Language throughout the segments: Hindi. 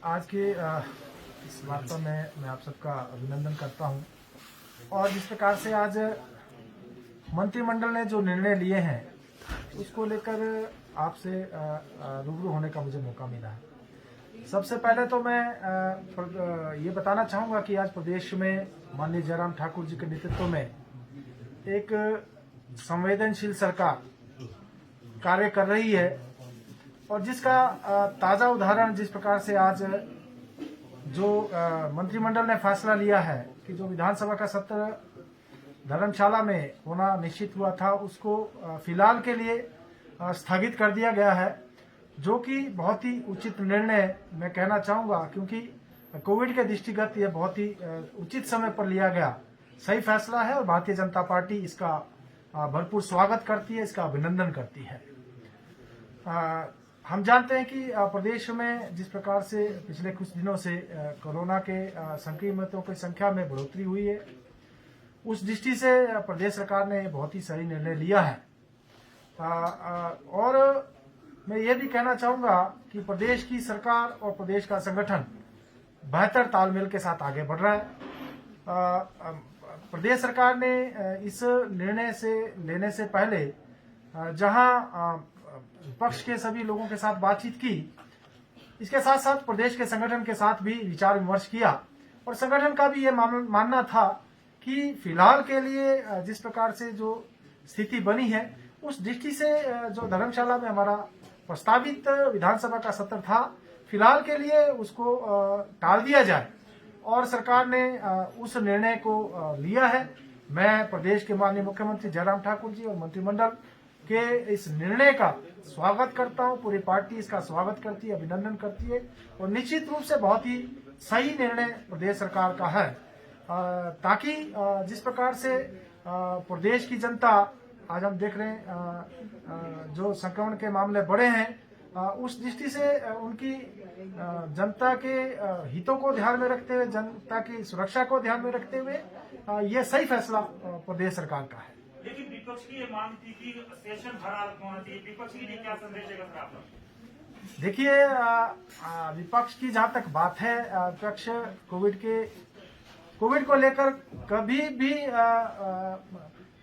आज के इस वार्ता में मैं आप सबका अभिनंदन करता हूं और जिस प्रकार से आज मंत्रिमंडल ने जो निर्णय लिए हैं उसको लेकर आपसे रूबरू होने का मुझे मौका मिला है। सबसे पहले तो मैं ये बताना चाहूंगा कि आज प्रदेश में माननीय जयराम ठाकुर जी के नेतृत्व में एक संवेदनशील सरकार कार्य कर रही है और जिसका ताजा उदाहरण जिस प्रकार से आज जो मंत्रिमंडल ने फैसला लिया है कि जो विधानसभा का सत्र धर्मशाला में होना निश्चित हुआ था उसको फिलहाल के लिए स्थगित कर दिया गया है, जो कि बहुत ही उचित निर्णय मैं कहना चाहूंगा, क्योंकि कोविड के दृष्टिगत ये बहुत ही उचित समय पर लिया गया सही फैसला है और भारतीय जनता पार्टी इसका भरपूर स्वागत करती है, इसका अभिनंदन करती है। हम जानते हैं कि प्रदेश में जिस प्रकार से पिछले कुछ दिनों से कोरोना के संक्रमितों की संख्या में बढ़ोतरी हुई है, उस दृष्टि से प्रदेश सरकार ने बहुत ही सही निर्णय लिया है। और मैं ये भी कहना चाहूंगा कि प्रदेश की सरकार और प्रदेश का संगठन बेहतर तालमेल के साथ आगे बढ़ रहा है। प्रदेश सरकार ने इस निर्णय से लेने से पहले जहां विपक्ष के सभी लोगों के साथ बातचीत की, इसके साथ साथ प्रदेश के संगठन के साथ भी विचार विमर्श किया और संगठन का भी ये मानना था कि फिलहाल के लिए जिस प्रकार से जो स्थिति बनी है उस दृष्टि से जो धर्मशाला में हमारा प्रस्तावित विधानसभा का सत्र था, फिलहाल के लिए उसको टाल दिया जाए और सरकार ने उस निर्णय को लिया है। मैं प्रदेश के माननीय मुख्यमंत्री जयराम ठाकुर जी और मंत्रिमंडल के इस निर्णय का स्वागत करता हूं। पूरी पार्टी इसका स्वागत करती है, अभिनंदन करती है और निश्चित रूप से बहुत ही सही निर्णय प्रदेश सरकार का है, ताकि जिस प्रकार से प्रदेश की जनता आज हम देख रहे हैं जो संक्रमण के मामले बढ़े हैं, उस दृष्टि से उनकी जनता के हितों को ध्यान में रखते हुए, जनता की सुरक्षा को ध्यान में रखते हुए यह सही फैसला प्रदेश सरकार का है। लेकिन विपक्ष की ये मांग थी कि सेशन भरा होना चाहिए, विपक्ष के लिए क्या संदेश देगा सर आप? देखिए, विपक्ष की जहां तक बात है, विपक्ष कोविड को लेकर कभी भी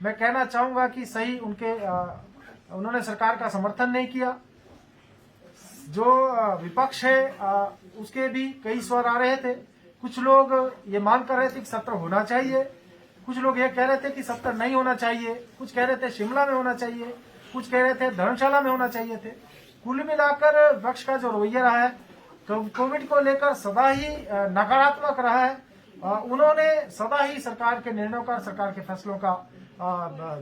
मैं कहना चाहूंगा कि सही उन्होंने सरकार का समर्थन नहीं किया। जो विपक्ष है उसके भी कई स्वर आ रहे थे। कुछ लोग ये मांग कर रहे थे कि सत्र होना चाहिए, कुछ लोग ये कह रहे थे कि सत्र नहीं होना चाहिए, कुछ कह रहे थे शिमला में होना चाहिए, कुछ कह रहे थे धर्मशाला में होना चाहिए थे। कुल मिलाकर विपक्ष का जो रवैया रहा है कोविड को लेकर सदा ही नकारात्मक रहा है। उन्होंने सदा ही सरकार के निर्णयों का, सरकार के फैसलों का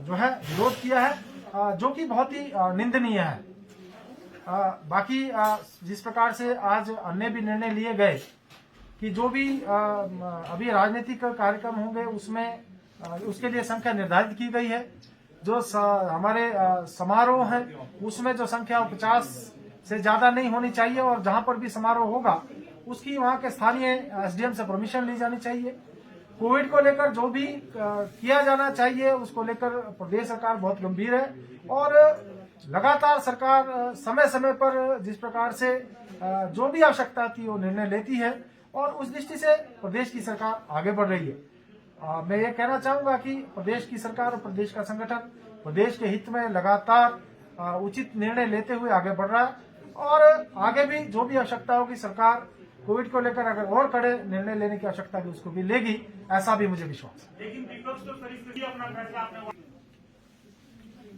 जो है विरोध किया है, जो कि बहुत ही निंदनीय है। बाकी जिस प्रकार से आज अन्य भी निर्णय लिए गए कि जो भी अभी राजनीतिक कार्यक्रम होंगे उसमें उसके लिए संख्या निर्धारित की गई है। जो हमारे समारोह हैं उसमें जो संख्या 50 से ज्यादा नहीं होनी चाहिए और जहां पर भी समारोह होगा उसकी वहां के स्थानीय एसडीएम से परमिशन ली जानी चाहिए। कोविड को लेकर जो भी किया जाना चाहिए उसको लेकर प्रदेश सरकार बहुत गंभीर है और लगातार सरकार समय समय पर जिस प्रकार से जो भी आवश्यकता थी वो निर्णय लेती है और उस दृष्टि से प्रदेश की सरकार आगे बढ़ रही है। मैं ये कहना चाहूंगा कि प्रदेश की सरकार और प्रदेश का संगठन प्रदेश के हित में लगातार उचित निर्णय लेते हुए आगे बढ़ रहा है और आगे भी जो भी आवश्यकता होगी सरकार कोविड को लेकर अगर और कड़े निर्णय लेने की आवश्यकता होगी उसको भी लेगी, ऐसा भी मुझे विश्वास है। लेकिन विपक्ष तो अपना फैसला